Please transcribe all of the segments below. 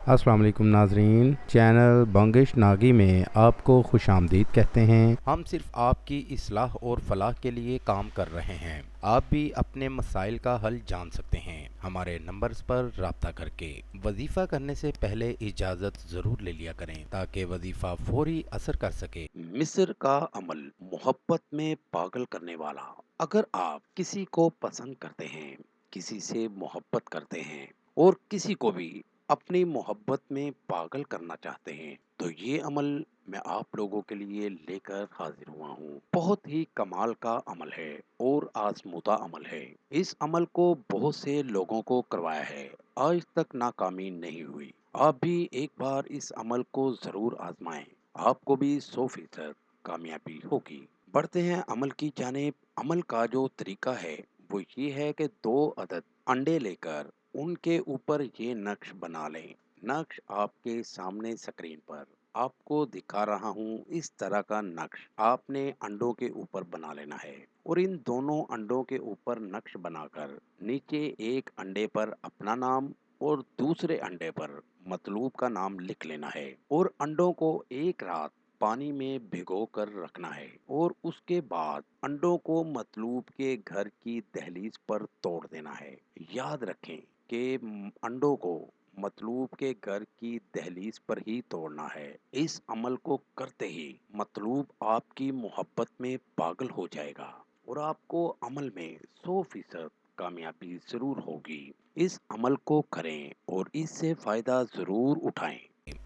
अस्सलाम वालेकुम नाजरीन, चैनल बंगिश नागी में आपको खुश आमदीद कहते हैं। हम सिर्फ आपकी इस्लाह और फलाह के लिए काम कर रहे हैं। आप भी अपने मसाइल का हल जान सकते हैं हमारे नंबर्स पर राब्ता करके। वजीफ़ा करने से पहले इजाज़त ज़रूर ले लिया करें ताकि वजीफ़ा फौरी असर कर सके। मिस्र का अमल मोहब्बत में पागल करने वाला। अगर आप किसी को पसंद करते हैं, किसी से मोहब्बत करते हैं और किसी को भी अपनी मोहब्बत में पागल करना चाहते हैं, तो ये अमल मैं आप लोगों के लिए लेकर हाजिर हुआ हूँ। बहुत ही कमाल का अमल है और आजमूदा अमल है। इस अमल को बहुत से लोगों को करवाया है, आज तक नाकामी नहीं हुई। आप भी एक बार इस अमल को जरूर आजमाएं, आपको भी 100% कामयाबी होगी। बढ़ते हैं अमल की जानिब। अमल का जो तरीका है वो ये है कि 2 अदद अंडे लेकर उनके ऊपर ये नक्श बना लें। नक्श आपके सामने स्क्रीन पर आपको दिखा रहा हूँ। इस तरह का नक्श आपने अंडों के ऊपर बना लेना है और इन दोनों अंडों के ऊपर नक्श बनाकर नीचे एक अंडे पर अपना नाम और दूसरे अंडे पर मतलूब का नाम लिख लेना है और अंडों को एक रात पानी में भिगो कर रखना है और उसके बाद अंडों को मतलूब के घर की दहलीज पर तोड़ देना है। याद रखें कि अंडों को मतलूब के घर की दहलीज पर ही तोड़ना है। इस अमल को करते ही मतलूब आपकी मोहब्बत में पागल हो जाएगा और आपको अमल में 100% कामयाबी जरूर होगी। इस अमल को करें और इससे फ़ायदा ज़रूर उठाएं।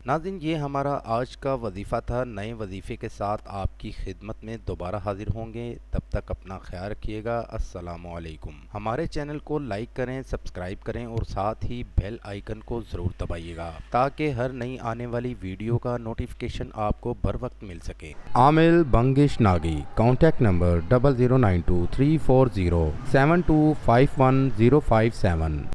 नाज़रीन, ये हमारा आज का वजीफ़ा था। नए वजीफ़े के साथ आपकी खिदमत में दोबारा हाजिर होंगे। तब तक अपना ख्याल रखिएगा। अस्सलामु अलैकुम। हमारे चैनल को लाइक करें, सब्सक्राइब करें और साथ ही बेल आइकन को ज़रूर दबाइएगा ताकि हर नई आने वाली वीडियो का नोटिफिकेशन आपको बर वक्त मिल सके। आमिल बंगिश नागी, कॉन्टैक्ट नंबर 00923407251057।